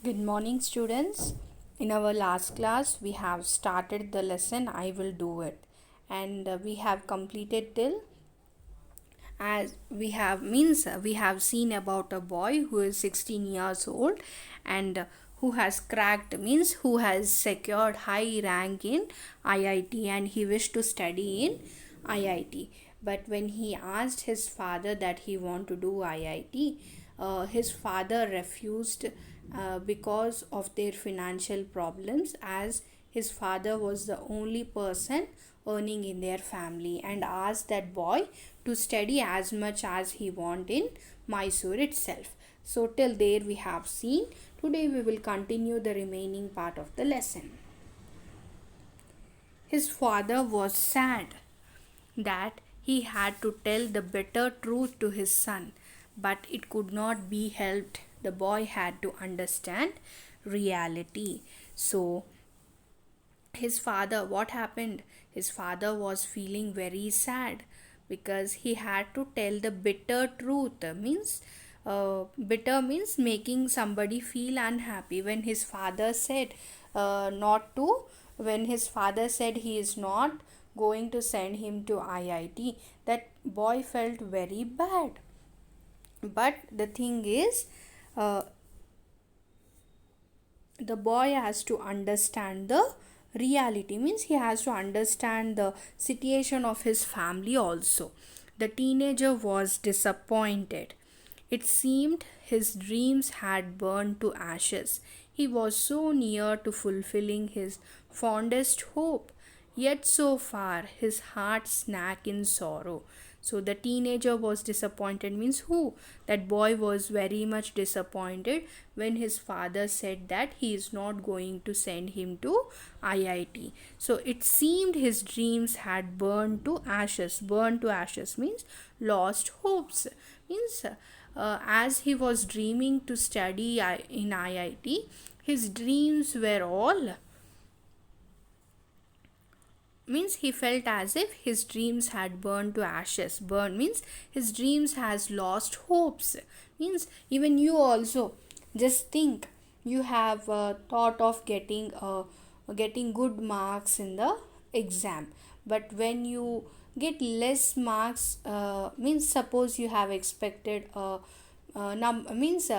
Good morning, students. In our last class, we have started the lesson I will do it, and we have completed till as we have seen about a boy who is 16 years old and who has cracked means who has secured high rank in IIT and he wished to study in IIT. But when he asked his father that he want to do IIT, his father refused because of their financial problems, as his father was the only person earning in their family, and asked that boy to study as much as he want in Mysore itself. So till there we have seen. Today we will continue the remaining part of the lesson. His father was sad that he had to tell the bitter truth to his son, but it could not be helped. The boy had to understand reality. So his father, what happened? His father was feeling very sad because he had to tell the bitter truth. Means bitter means making somebody feel unhappy. When his father said not to when his father said he is not going to send him to IIT, that boy felt very bad. But the thing is, uh, the boy has to understand the reality, means he has to understand the situation of his family also. The teenager was disappointed. It seemed his dreams had burned to ashes. He was so near to fulfilling his fondest hope, yet so far his heart sank in sorrow. So the teenager was disappointed, means who? That boy was very much disappointed when his father said that he is not going to send him to IIT. So it seemed his dreams had burned to ashes. Burned to ashes means lost hopes. Means as he was dreaming to study in IIT, his dreams were all, means he felt as if his dreams had burned to ashes. Burn means his dreams has lost hopes. Means even you also just think, you have thought of getting good marks in the exam, but when you get less marks, means suppose you have expected means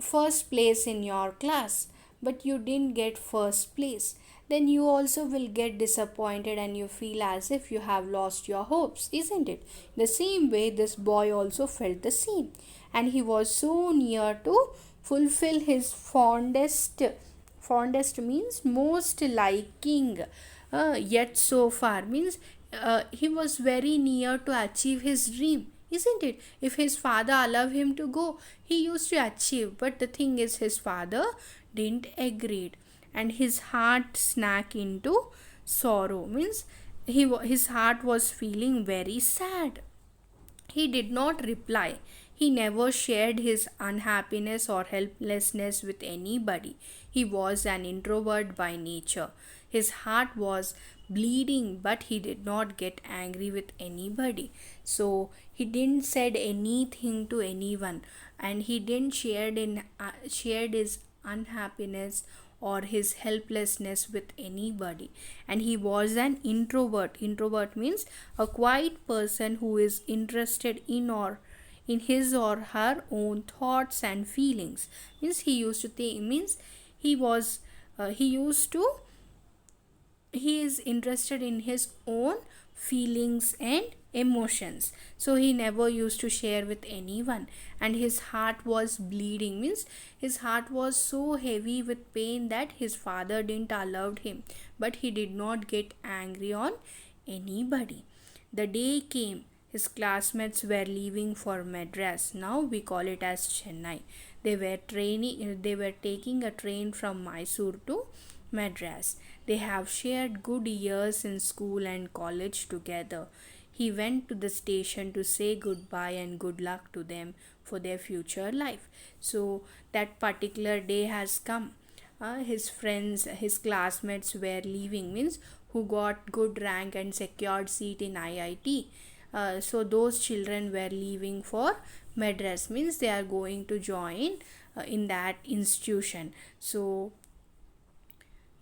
first place in your class, but you didn't get first place, then you also will get disappointed and you feel as if you have lost your hopes, isn't it? The same way this boy also felt the same, and he was so near to fulfill his fondest means most liking, yet so far means he was very near to achieve his dream, isn't it? If his father allowed him to go, he used to achieve, but the thing is his father didn't agree, and his heart sank into sorrow. Means his heart was feeling very sad. He did not reply. He never shared his unhappiness or helplessness with anybody. He was an introvert by nature. His heart was bleeding, but he did not get angry with anybody. So he didn't said anything to anyone, and he didn't shared his unhappiness or his helplessness with anybody. And he was an introvert means a quiet person who is interested in his or her own thoughts and feelings. Means he used to think, means he was he used to he is interested in his own feelings and emotions, so he never used to share with anyone. And his heart was bleeding, means his heart was so heavy with pain that his father didn't allow him, but he did not get angry on anybody. The day came, his classmates were leaving for Madras, now we call it as Chennai. They were taking a train from Mysore to Madras. They have shared good years in school and college together. He went to the station to say goodbye and good luck to them for their future life. So that particular day has come. His friends, his classmates were leaving, means who got good rank and secured seat in IIT. So those children were leaving for Madras, means they are going to join in that institution. So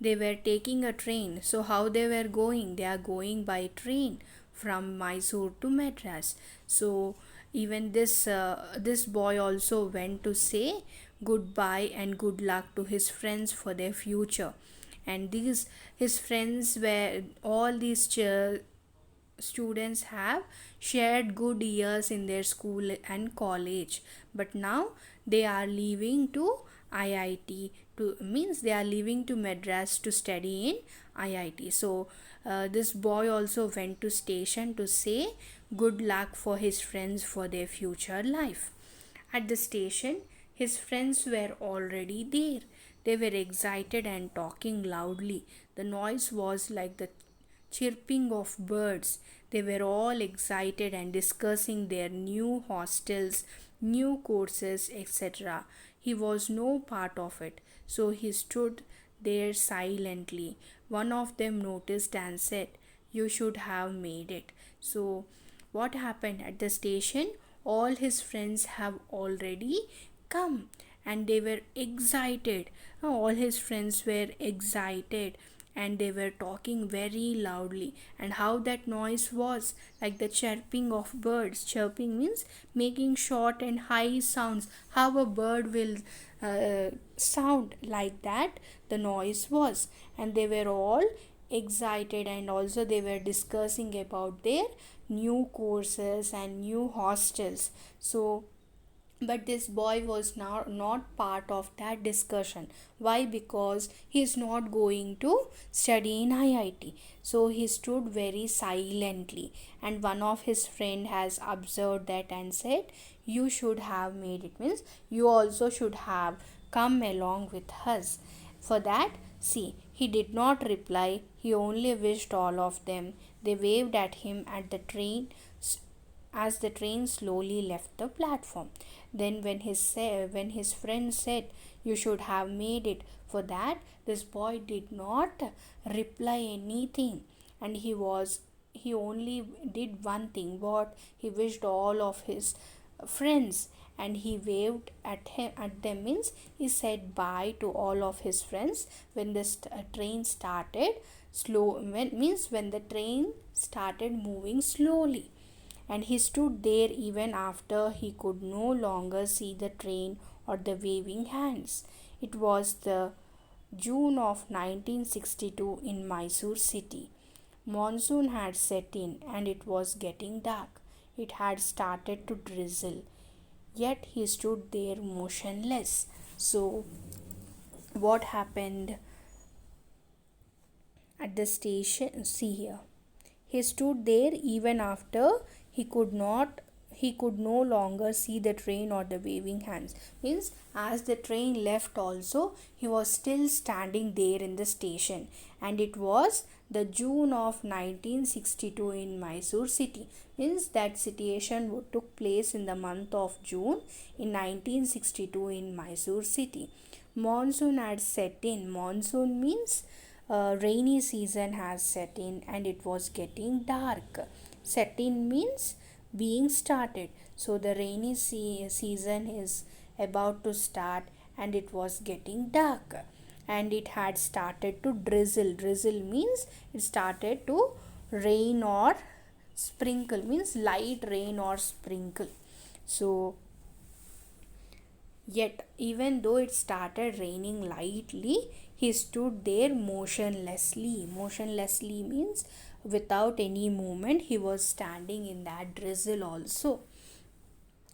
they were taking a train. So how they were going? They are going by train from Mysore to Madras. So even this boy also went to say goodbye and good luck to his friends for their future. And these his friends were all these students have shared good years in their school and college, but now they are leaving to IIT, to means they are leaving to Madras to study in IIT. So this boy also went to station to say good luck for his friends for their future life. At the station, his friends were already there. They were excited and talking loudly. The noise was like the chirping of birds. They were all excited and discussing their new hostels, new courses, etc. He was no part of it, so he stood there silently. One of them noticed and said, "You should have made it." So, what happened at the station? All his friends have already come and they were excited. All his friends were excited and they were talking very loudly. And how that noise was like the chirping of birds. Chirping means making short and high sounds. How a bird will sound, like that the noise was. And they were all excited and also they were discussing about their new courses and new hostels. So but this boy was not part of that discussion. Why? Because he is not going to study in IIT. So he stood very silently, and one of his friend has observed that and said, "You should have made it," means you also should have come along with us. For that, see, he did not reply, he only wished all of them. They waved at him at the train as the train slowly left the platform. Then, when his friend said, "You should have made it," for that, this boy did not reply anything, and he only did one thing. What? He wished all of his friends and he waved at them, means he said bye to all of his friends when the train started when the train started moving slowly. And he stood there even after he could no longer see the train or the waving hands. It was the June of 1962 in Mysore city. Monsoon had set in and it was getting dark. It had started to drizzle. Yet he stood there motionless. So, what happened at the station? See here. He stood there even after he could not he could no longer see the train or the waving hands. Means as the train left also he was still standing there in the station, and it was the June of 1962 in Mysore city. Means that situation took place in the month of June in 1962 in Mysore city. Monsoon had set in. Monsoon means rainy season has set in and it was getting dark. Set in means being started. So the rainy season is about to start and it was getting dark and it had started to drizzle. Drizzle means it started to rain or sprinkle, means light rain or sprinkle. So yet, even though it started raining lightly, he stood there motionlessly. Motionlessly means without any movement, he was standing in that drizzle also.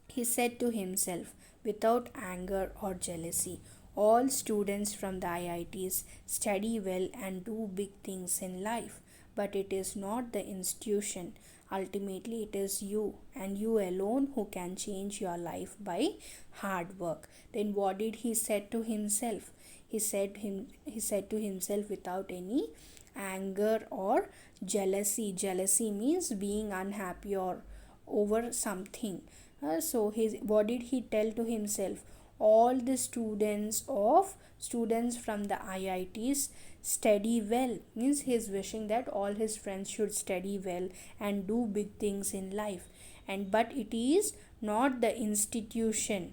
He said to himself, without anger or jealousy, "All students from the IITs study well and do big things in life, but it is not the institution. Ultimately, it is you and you alone who can change your life by hard work." Then what did he said to himself? He said to himself without any anger or jealousy. Jealousy means being unhappy or over something. So what did he tell to himself? All the students from the IITs study well, means he is wishing that all his friends should study well and do big things in life. And but it is not the institution.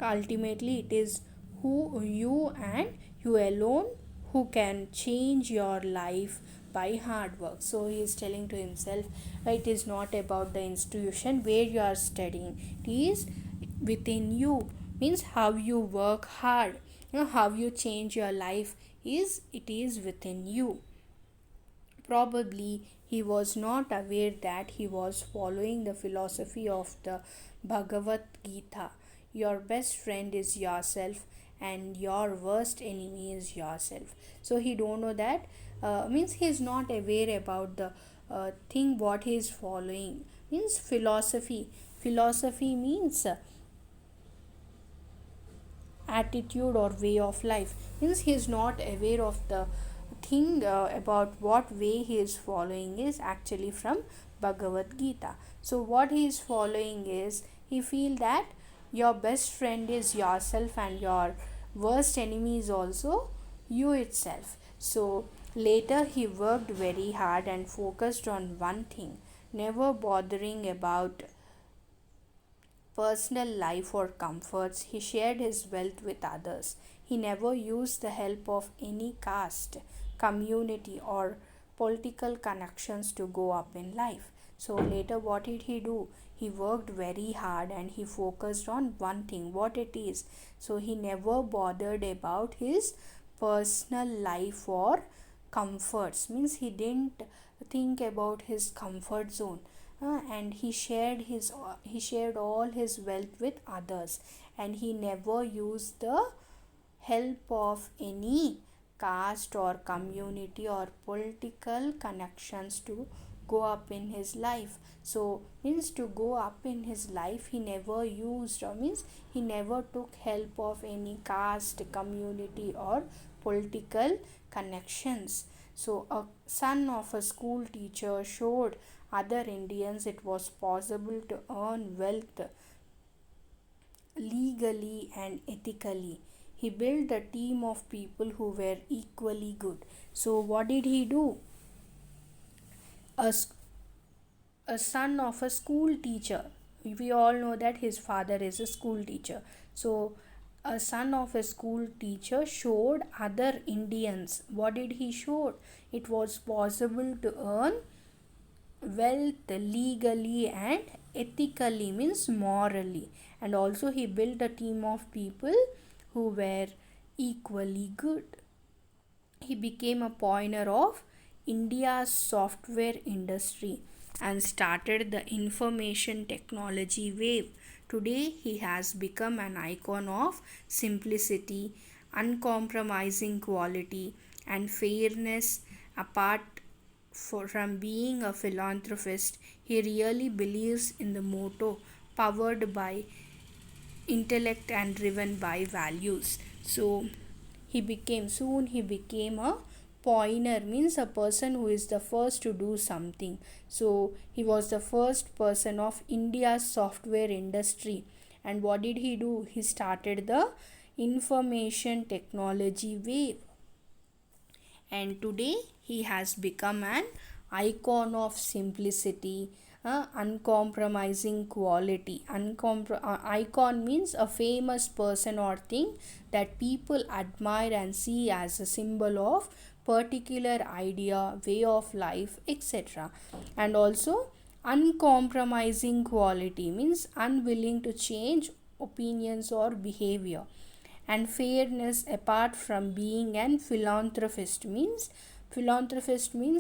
Ultimately, it is who you and you alone who can change your life by hard work. So he is telling to himself, it is not about the institution where you are studying, it is within you. Means how you work hard, how you change your life, is it is within you. Probably he was not aware that he was following the philosophy of the Bhagavad Gita. Your best friend is yourself and your worst enemy is yourself. So he don't know that, means he is not aware about the thing what he is following. Means philosophy. Philosophy means attitude or way of life. Means he is not aware of the thing about what way he is following is actually from Bhagavad Gita. So what he is following is, he feel that your best friend is yourself and your worst enemy is also you itself. So later he worked very hard and focused on one thing, never bothering about personal life or comforts. He shared his wealth with others. He never used the help of any caste, community, or political connections to go up in life. So later, what did he do? He worked very hard and he focused on one thing, what it is. So he never bothered about his personal life or comforts. Means he didn't think about his comfort zone. And he shared all his wealth with others, and he never used the help of any caste or community or political connections to go up in his life. So means to go up in his life, he never used, or means he never took help of any caste, community, or political connections. So a son of a school teacher showed other Indians it was possible to earn wealth legally and ethically. He built a team of people who were equally good. So, what did he do? A, a son of a school teacher. We all know that his father is a school teacher. So, a son of a school teacher showed other Indians. What did he show? It was possible to earn wealth legally and ethically, means morally. And also he built a team of people who were equally good. He became a pioneer of India's software industry and started the information technology wave. Today he has become an icon of simplicity, uncompromising quality, and fairness. Apart from being a philanthropist, he really believes in the motto powered by intellect and driven by values. So he became a pioneer, means a person who is the first to do something. So he was the first person of India's software industry. And what did he do? He started the information technology wave, and today he has become an icon of simplicity, uncompromising quality. Icon means a famous person or thing that people admire and see as a symbol of particular idea, way of life, etc. And also uncompromising quality means unwilling to change opinions or behavior. And fairness, apart from being an philanthropist means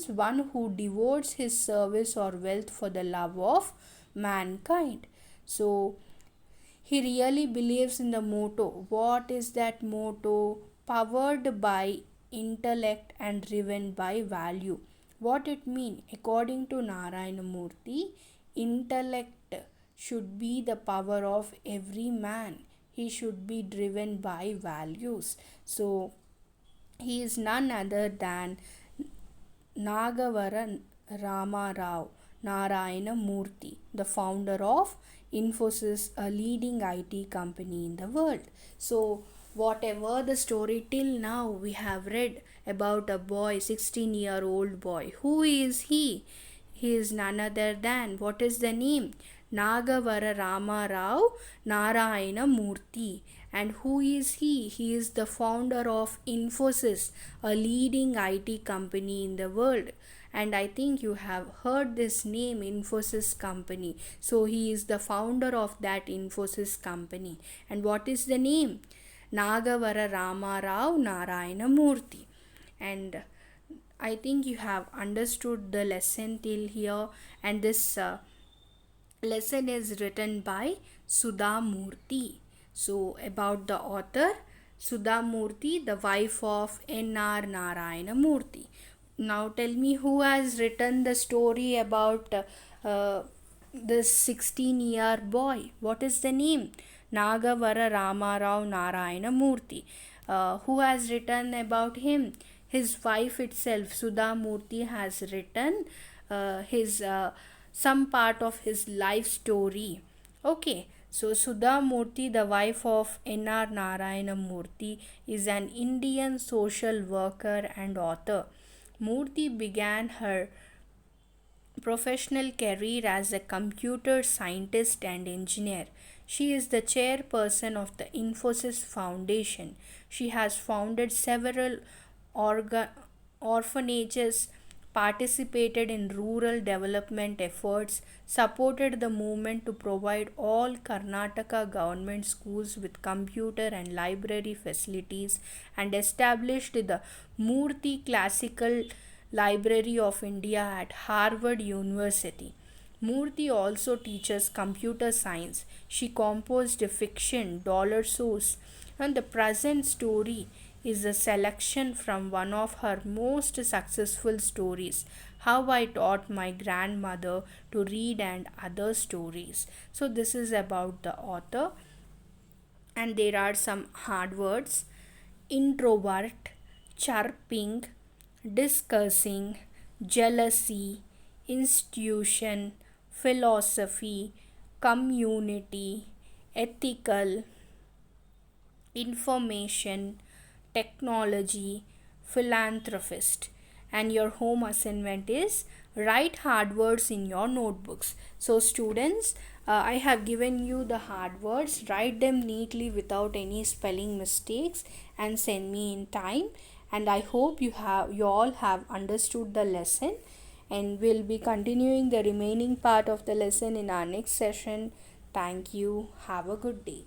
one who devotes his service or wealth for the love of mankind. So he really believes in the motto. What is that motto? Powered by intellect and driven by value. What it mean? According to Narayana Murthy, intellect should be the power of every man. He should be driven by values. So he is none other than Nagavara Rama Rao Narayana Murthy, the founder of Infosys, a leading IT company in the world. So, whatever the story till now we have read about a boy, 16-year-old boy. Who is he? He is none other than, what is the name? Nagavara Rama Rao Narayana Murthy. And who is he? He is the founder of Infosys, a leading IT company in the world. And I think you have heard this name, Infosys company. So he is the founder of that Infosys company. And what is the name? Nagavara Rama Rao Narayana Murthy. And I think you have understood the lesson till here, and this lesson is written by Sudha Murthy. So, about the author, Sudha Murthy, the wife of N.R. Narayana Murthy. Now, tell me who has written the story about this 16-year boy. What is the name? Nagavara Ramarao Narayana Murthy. Who has written about him? His wife itself, Sudha Murthy, has written his some part of his life story. Okay, so Sudha Murthy, the wife of N.R. Narayana Murthy, is an Indian social worker and author. Murthy began her professional career as a computer scientist and engineer. She is the chairperson of the Infosys Foundation. She has founded several orphanages, participated in rural development efforts, supported the movement to provide all Karnataka government schools with computer and library facilities, and established the Murthy Classical Library of India at Harvard University. Murthy also teaches computer science. She composed a fiction, Dollar Source, and the present story is a selection from one of her most successful stories, How I Taught My Grandmother to Read and Other Stories. So, this is about the author, and there are some hard words: introvert, chirping, discussing, jealousy, institution, philosophy, community, ethical, information, technology, philanthropist. And your home assignment is write hard words in your notebooks. So, students, I have given you the hard words. Write them neatly without any spelling mistakes and send me in time. And I hope you all have understood the lesson, and we'll be continuing the remaining part of the lesson in our next session. Thank you. Have a good day.